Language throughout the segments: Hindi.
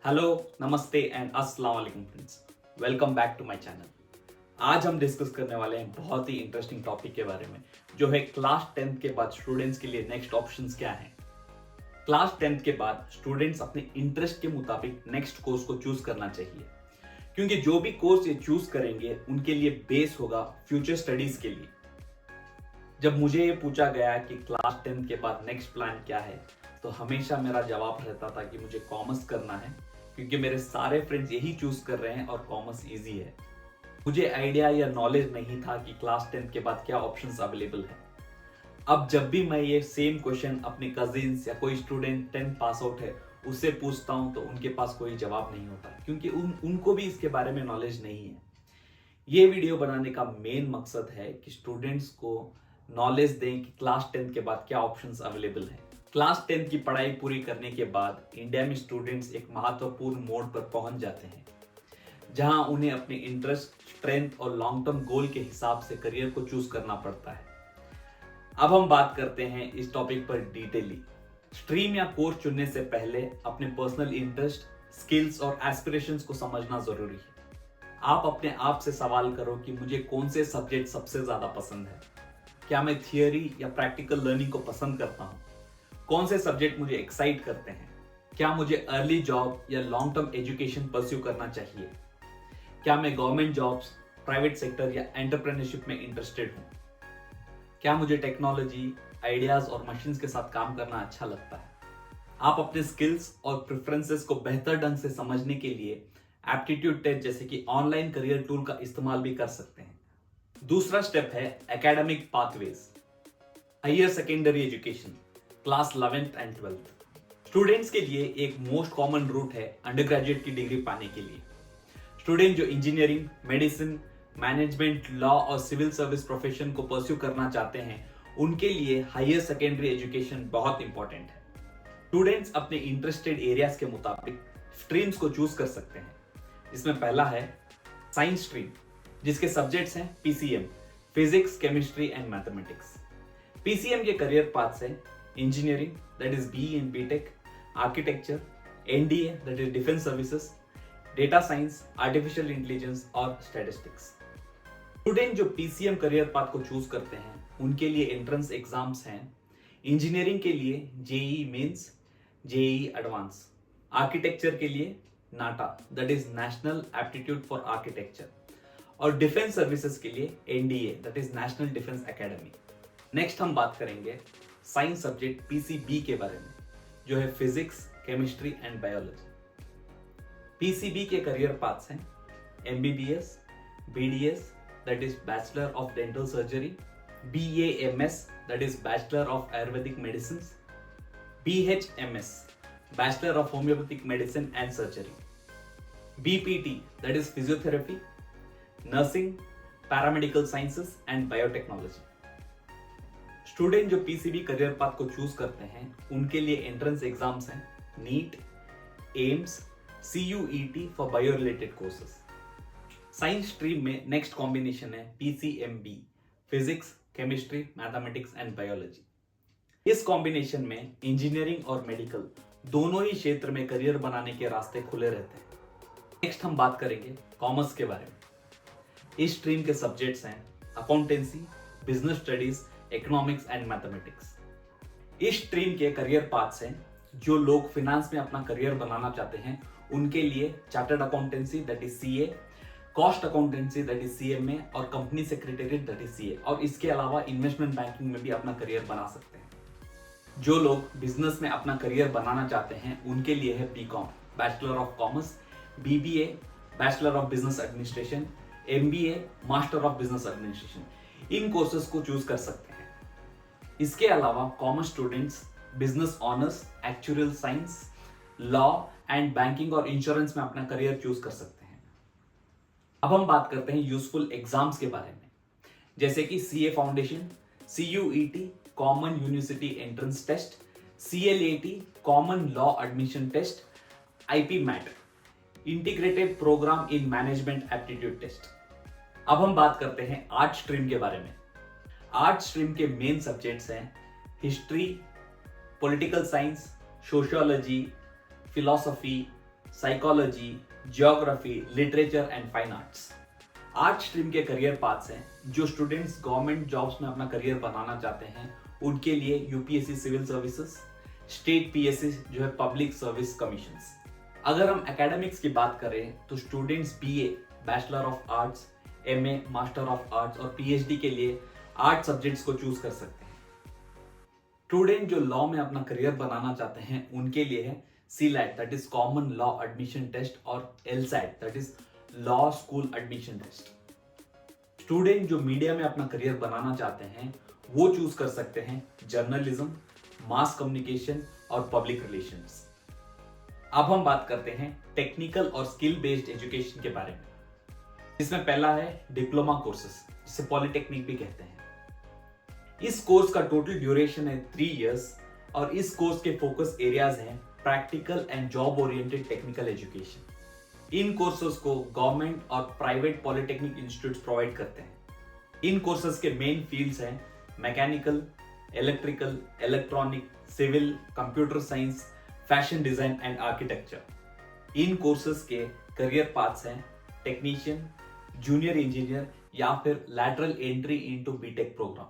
हेलो, नमस्ते एंड अस्सलाम वालेकुम friends. Welcome back to my channel. आज हम डिस्कस करने वाले हैं बहुत ही इंटरेस्टिंग टॉपिक के बारे में, जो है क्लास 10th के बाद स्टूडेंट्स के लिए नेक्स्ट ऑप्शंस क्या हैं। क्लास 10th के बाद स्टूडेंट्स अपने इंटरेस्ट के मुताबिक नेक्स्ट कोर्स को चूज करना चाहिए, क्योंकि जो भी कोर्स ये चूज करेंगे उनके लिए बेस होगा फ्यूचर स्टडीज के लिए। जब मुझे ये पूछा गया कि क्लास 10th के बाद नेक्स्ट प्लान क्या है, तो हमेशा मेरा जवाब रहता था कि मुझे कॉमर्स करना है, क्योंकि मेरे सारे फ्रेंड्स यही चूज कर रहे हैं और कॉमर्स इजी है। मुझे आइडिया या नॉलेज नहीं था कि क्लास 10th के बाद क्या ऑप्शंस अवेलेबल है। अब जब भी मैं ये सेम क्वेश्चन अपने कजिन्स या कोई स्टूडेंट 10th पास आउट है उससे पूछता हूँ, तो उनके पास कोई जवाब नहीं होता, क्योंकि उनको भी इसके बारे में नॉलेज नहीं है। ये वीडियो बनाने का मेन मकसद है कि स्टूडेंट्स को नॉलेज दें कि क्लास 10th के बाद क्या ऑप्शंस अवेलेबल हैं। क्लास 10th की पढ़ाई पूरी करने के बाद इंडिया में स्टूडेंट्स एक महत्वपूर्ण मोड़ पर पहुंच जाते हैं, जहां उन्हें अपने इंटरेस्ट, स्ट्रेंथ और लॉन्ग टर्म गोल के हिसाब से करियर को चूज करना पड़ता है। अब हम बात करते हैं इस टॉपिक पर डिटेली। स्ट्रीम या कोर्स चुनने से पहले अपने पर्सनल इंटरेस्ट, स्किल्स और एस्पिरेशंस को समझना जरूरी है। आप अपने आप से सवाल करो कि मुझे कौन से सब्जेक्ट सबसे ज्यादा पसंद है। क्या मैं थियोरी या प्रैक्टिकल लर्निंग को पसंद करता हूँ? कौन से सब्जेक्ट मुझे एक्साइट करते हैं? क्या मुझे अर्ली जॉब या लॉन्ग टर्म एजुकेशन परस्यू करना चाहिए? क्या मैं गवर्नमेंट जॉब्स, प्राइवेट सेक्टर या एंटरप्रेन्योरशिप में इंटरेस्टेड हूँ? क्या मुझे टेक्नोलॉजी, आइडियाज और मशीन्स के साथ काम करना अच्छा लगता है? आप अपने स्किल्स और प्रेफरेंसेस को बेहतर ढंग से समझने के लिए एप्टीट्यूड टेस्ट जैसे कि ऑनलाइन करियर टूल का इस्तेमाल भी कर सकते हैं। दूसरा स्टेप है academic pathways. Higher secondary education, class 11th and 12th students के लिए एक मोस्ट कॉमन रूट है अंडर ग्रेजुएट की डिग्री पाने के लिए। स्टूडेंट जो इंजीनियरिंग, मेडिसिन, मैनेजमेंट, लॉ और सिविल सर्विस प्रोफेशन को परस्यू करना चाहते हैं, उनके लिए हायर सेकेंडरी एजुकेशन बहुत इंपॉर्टेंट है। स्टूडेंट्स अपने इंटरेस्टेड एरियाज के मुताबिक स्ट्रीम्स को चूज कर सकते हैं। इसमें पहला है साइंस स्ट्रीम, जिसके सब्जेक्ट्स हैं PCM, physics, chemistry and mathematics. PCM के करियर पाथ्स है engineering, that is B in BTech, architecture, NDA that is defence services, data science, artificial intelligence और स्टैटिस्टिक्स। स्टूडेंट जो पीसीएम करियर पाथ को चूज करते हैं, उनके लिए एंट्रेंस एग्जाम्स हैं। इंजीनियरिंग के लिए JEE mains, JEE advance, architecture के लिए NATA that is national aptitude for architecture, और डिफेंस सर्विसेज के लिए NDA that is national defence academy. Next हम बात करेंगे साइंस सब्जेक्ट पीसीबी के बारे में, जो है physics, chemistry and biology. PCB के करियर पाथ्स हैं MBBS, BDS that is bachelor of dental surgery, BAMS that is bachelor of Ayurvedic medicine, BHMS bachelor of homoeopathic medicine and surgery, BPT that is physiotherapy, nursing, paramedical sciences and biotechnology. Student जो पीसीबी करियर पाथ को चूज करते हैं, उनके लिए एंट्रेंस एग्जाम्स हैं NEET, AIIMS, CUET for bio related courses. Science stream में नेक्स्ट कॉम्बिनेशन है PCMB, physics, chemistry, mathematics and biology. इस कॉम्बिनेशन में इंजीनियरिंग और मेडिकल दोनों ही क्षेत्र में करियर बनाने के रास्ते खुले रहते हैं। नेक्स्ट हम बात करेंगे कॉमर्स के बारे में। इस स्ट्रीम के सब्जेक्ट्स हैं accountancy, business studies, economics and mathematics. इस स्ट्रीम के करियर पाथ्स हैं जो लोग फाइनेंस में अपना करियर बनाना चाहते हैं, उनके लिए chartered accountancy that is CA, cost accountancy that is CMA और company secretariat that is CA, और इसके अलावा इन्वेस्टमेंट बैंकिंग में भी अपना करियर बना सकते हैं। जो लोग बिजनेस में अपना करियर बनाना चाहते हैं, उनके लिए है BCom, bachelor of commerce, BBA, bachelor of business administration, MBA, master of business administration. इन कोर्सेज को चूज कर सकते हैं। इसके अलावा commerce students business honours, actuarial science, law and banking और इंश्योरेंस में अपना करियर चूज कर सकते हैं। अब हम बात करते हैं यूजफुल एग्जाम्स के बारे में, जैसे कि CA foundation, CUET common university entrance test, CLAT common law admission test, IP MAT integrated programme in management aptitude test. अब हम बात करते हैं आर्ट स्ट्रीम के बारे में। आर्ट स्ट्रीम के मेन सब्जेक्ट्स हैं history, political science, sociology, philosophy, psychology, geography, literature and fine arts. Art stream के करियर पाथ्स हैं जो स्टूडेंट्स गवर्नमेंट जॉब्स में अपना करियर बनाना चाहते हैं उनके लिए UPSC civil services, state PSC जो है पब्लिक सर्विस कमीशंस। अगर हम एकेडमिक्स की बात करें तो students BA, bachelor of arts, MA, master of arts और पीएचडी के लिए आर्ट सब्जेक्ट्स को चूज कर सकते हैं। स्टूडेंट जो लॉ में अपना करियर बनाना चाहते हैं उनके लिए है CLAT that is common law admission test और LSAT that is law school admission test. Student जो मीडिया में अपना करियर बनाना चाहते हैं वो चूज कर सकते हैं जर्नलिज्म, मास कम्युनिकेशन और पब्लिक रिलेशंस। अब हम बात करते हैं टेक्निकल और स्किल बेस्ड एजुकेशन के बारे में, जिसमें पहला है डिप्लोमा कोर्सेस जिसे पॉलिटेक्निक भी कहते हैं। इस कोर्स का टोटल ड्यूरेशन है 3 इयर्स और इस कोर्स के फोकस एरियाज हैं practical and job oriented technical education. इन कोर्सेज को गवर्नमेंट और प्राइवेट पॉलिटेक्निक इंस्टीट्यूट्स प्रोवाइड करते हैं। इन कोर्सेज के मेन फील्ड्स हैं mechanical, electrical, electronic, civil, computer science, fashion design and architecture. इन कोर्सेज के करियर पाथ्स हैं टेक्नीशियन, जूनियर इंजीनियर या फिर lateral entry into BTech programme.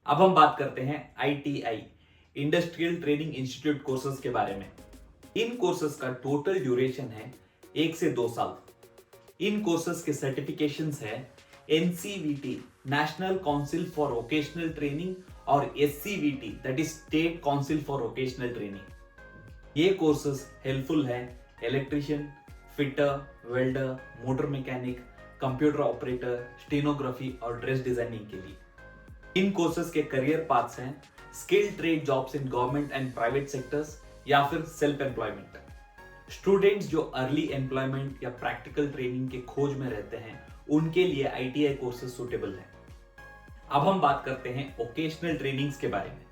अब हम बात करते हैं ITI, industrial training institute courses के बारे में। इन कोर्सेज का टोटल ड्यूरेशन है 1 से 2 साल। इन कोर्सेज के सर्टिफिकेशंस है NCVT, national council for vocational training, और SCVT that is state council for vocational training. ये कोर्सेज हेल्पफुल है electrician, fitter, welder, motor mechanic, computer operator, stenography और ड्रेस डिजाइनिंग के लिए। इन कोर्सेज के करियर पाथ्स हैं skill trade jobs in government and private sectors या फिर सेल्फ एम्प्लॉयमेंट। स्टूडेंट्स जो अर्ली एम्प्लॉयमेंट या प्रैक्टिकल ट्रेनिंग के खोज में रहते हैं उनके लिए आईटीआई कोर्सेज सुटेबल है। अब हम बात करते हैं वोकेशनल ट्रेनिंग्स के बारे में।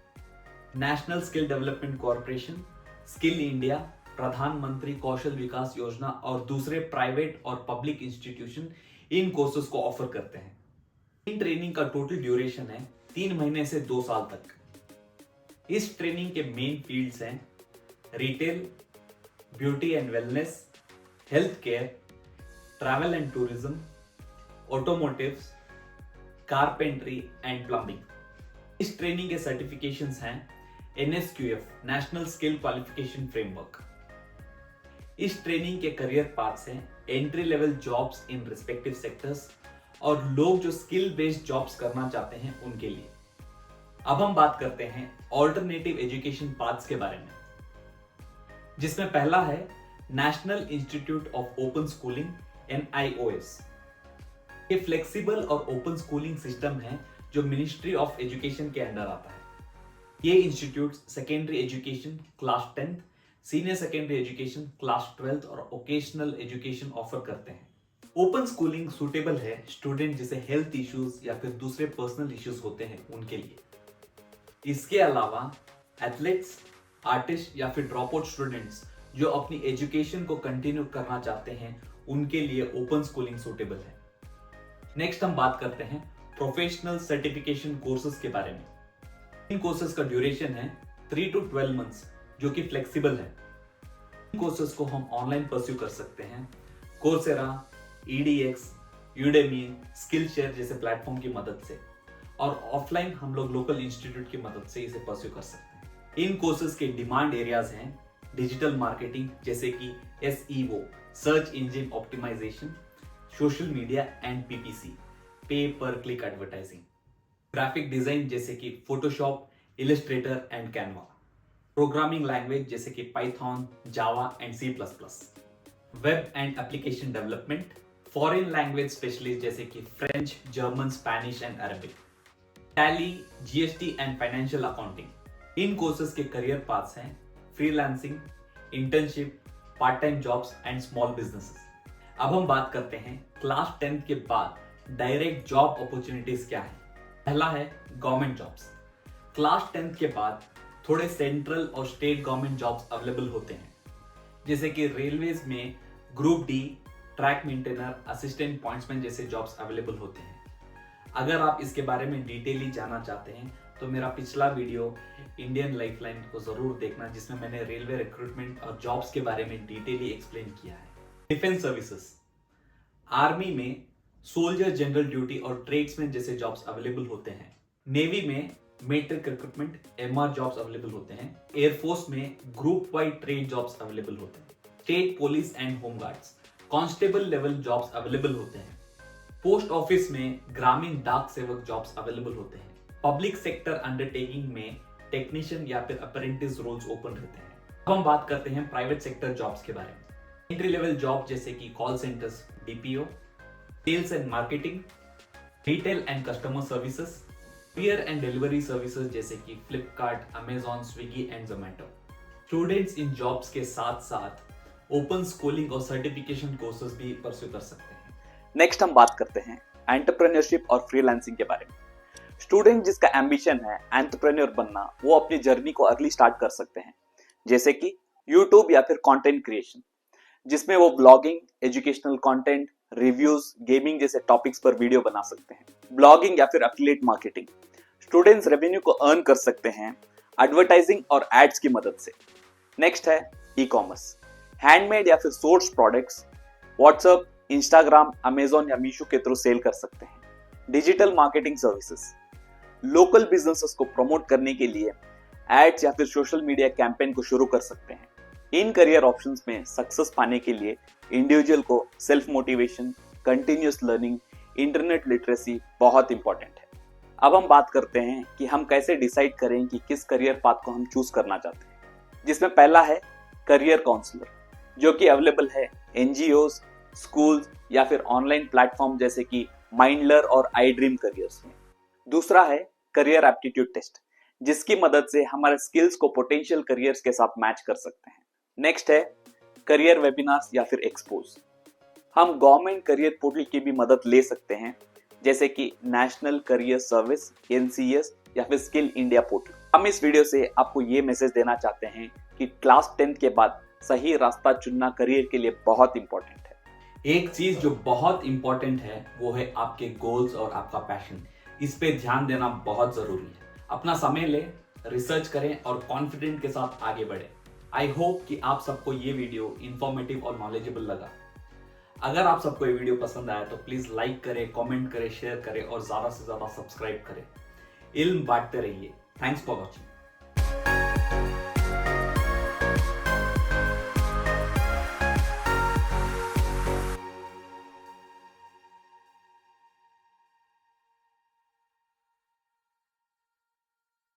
National skill development corporation, skill India, प्रधानमंत्री कौशल विकास योजना और दूसरे प्राइवेट और पब्लिक इंस्टीट्यूशन इन कोर्सेज को ऑफर करते हैं। इन ट्रेनिंग का टोटल ड्यूरेशन है 3 महीने से 2 साल तक। इस ट्रेनिंग के मेन फील्ड्स हैं retail, beauty and wellness, health care, travel and tourism, automotives, carpentry and plumbing. इस ट्रेनिंग के सर्टिफिकेशंस हैं NSQF, national skill qualification framework. इस ट्रेनिंग के करियर पाथ्स हैं entry level jobs in respective sectors और लोग जो स्किल बेस्ड जॉब्स करना चाहते हैं उनके लिए। अब हम बात करते हैं ऑल्टरनेटिव एजुकेशन पाथ्स के बारे में, जिसमें पहला है national institute of open schooling NIOS। ये फ्लेक्सिबल और ओपन स्कूलिंग सिस्टम है जो मिनिस्ट्री ऑफ एजुकेशन के अंडर आता है। ये institute secondary education class 10th, senior secondary education class 12th और वोकेशनल एजुकेशन ऑफर करते हैं। ओपन स्कूलिंग सुटेबल है स्टूडेंट जिसे हेल्थ इश्यूज या फिर दूसरे पर्सनल इश्यूज होते हैं उनके लिए। इसके अलावा एथलीट्स, आर्टिस्ट या फिर ड्रॉप आउट स्टूडेंट्स जो अपनी एजुकेशन को कंटिन्यू करना चाहते हैं उनके लिए ओपन स्कूलिंग सुटेबल है। नेक्स्ट हम बात करते हैं प्रोफेशनल सर्टिफिकेशन कोर्सेज के बारे में। इन कोर्सेज का ड्यूरेशन है 3 to 12 मंथ्स जो कि फ्लेक्सिबल है। इन कोर्सेज को हम ऑनलाइन परस्यू कर सकते हैं कोर्सेरा, EDX, यूडेमी, स्किलशेयर जैसे प्लेटफॉर्म की मदद से, और ऑफलाइन हम लोग लोकल इंस्टीट्यूट की मदद से इसे परस्यू कर सकते हैं। इन कोर्सेज के डिमांड एरियाज हैं डिजिटल मार्केटिंग जैसे कि SEO, search engine optimisation, social media and PPC, pay per click advertising, graphic design जैसे कि Photoshop, Illustrator and Canva, programming language जैसे कि Python, Java and C++, web and application development, foreign language specialist जैसे कि French, German, Spanish and Arabic, Tally, GST and financial accounting. इन कोर्सेज के करियर पाथ्स हैं freelancing, internship, part time jobs and small businesses. अब हम बात करते हैं क्लास 10th के बाद डायरेक्ट जॉब अपॉर्चुनिटीज क्या है। पहला है गवर्नमेंट जॉब्स। क्लास 10th के बाद थोड़े सेंट्रल और स्टेट गवर्नमेंट जॉब्स अवेलेबल होते हैं, जैसे कि रेलवेज में group D, track maintainer, assistant pointsman जैसे जॉब्स अवेलेबल होते हैं। अगर आप इसके बारे में डिटेली जानना चाहते हैं तो मेरा पिछला वीडियो इंडियन लाइफलाइन को जरूर देखना, जिसमें मैंने रेलवे रिक्रूटमेंट और जॉब्स के बारे में डिटेली एक्सप्लेन किया है। डिफेंस सर्विसेज, आर्मी में सोल्जर जनरल ड्यूटी और ट्रेड्समैन जैसे जॉब्स अवेलेबल होते हैं। नेवी में matric recruitment MR jobs available होते हैं। एयरफोर्स में group Y trade jobs available होते हैं। State police and home guards constable level jobs available होते हैं। पोस्ट ऑफिस में ग्रामीण डाक सेवक जॉब्स अवेलेबल होते हैं। पब्लिक सेक्टर अंडरटेकिंग में टेक्नीशियन या फिर अप्रेंटिस रोल्स ओपन रहते हैं। अब हम बात करते हैं प्राइवेट सेक्टर जॉब्स के बारे में। एंट्री लेवल जॉब जैसे कि call centres, BPO, sales and marketing, retail and customer services, courier and delivery services जैसे कि Flipkart, Amazon, Swiggy and Zomato. Students इन जॉब्स के साथ साथ ओपन स्कूलिंग और सर्टिफिकेशन कोर्सेज भी परस्यू कर सकते हैं। नेक्स्ट हम बात करते हैं एंटरप्रेन्योरशिप और फ्रीलांसिंग के बारे में। स्टूडेंट जिसका एम्बिशन है एंटरप्रेन्योर बनना, वो अपनी जर्नी को अर्ली स्टार्ट कर सकते हैं, जैसे कि यूट्यूब या फिर कंटेंट क्रिएशन, जिसमें वो blogging, educational content, reviews, gaming जैसे टॉपिक्स पर वीडियो बना सकते हैं। ब्लॉगिंग या फिर एफिलिएट मार्केटिंग, स्टूडेंट्स रेवेन्यू को अर्न कर सकते हैं एडवर्टाइजिंग और एड्स की मदद से। नेक्स्ट है ई कॉमर्स, हैंडमेड या फिर source products WhatsApp, Instagram, Amazon या मीशो के थ्रू सेल कर सकते हैं। Digital marketing services, local businesses को प्रमोट करने के लिए एड्स या फिर सोशल मीडिया कैंपेन को शुरू कर सकते हैं। इन करियर ऑप्शंस में सक्सेस पाने के लिए इंडिविजुअल को self motivation, continuous learning, internet literacy बहुत इंपॉर्टेंट है। अब हम बात करते हैं कि हम कैसे डिसाइड करें कि किस करियर पाथ को हम चूज करना चाहते हैं, जिसमें पहला है करियर काउंसलर, जो कि अवेलेबल है एनजीओज, स्कूल्स या फिर ऑनलाइन प्लेटफॉर्म जैसे कि माइंडलर और आई ड्रीम करियर्स में। दूसरा है करियर एप्टीट्यूड टेस्ट, जिसकी मदद से हमारे स्किल्स को पोटेंशियल करियर्स के साथ मैच कर सकते हैं। नेक्स्ट है करियर वेबिनार्स या फिर एक्सपोज। हम गवर्नमेंट करियर पोर्टल की भी मदद ले सकते हैं, जैसे कि नेशनल करियर सर्विस, एनसीएस या फिर स्किल इंडिया पोर्टल। हम इस वीडियो से आपको ये मैसेज देना चाहते हैं कि क्लास 10 के बाद सही रास्ता चुनना करियर के लिए बहुत इंपॉर्टेंट है। एक चीज जो बहुत इंपॉर्टेंट है वो है आपके गोल्स और आपका पैशन। इस पे ध्यान देना बहुत जरूरी है। अपना समय ले, रिसर्च करें और कॉन्फिडेंट के साथ आगे बढ़े। आई होप कि आप सबको ये वीडियो इंफॉर्मेटिव और नॉलेजेबल लगा। अगर आप सबको ये वीडियो पसंद आया तो प्लीज लाइक करें, कमेंट करें, शेयर करें और ज्यादा से ज्यादा सब्सक्राइब करें। इल्म बांटते रहिए। Thanks for watching.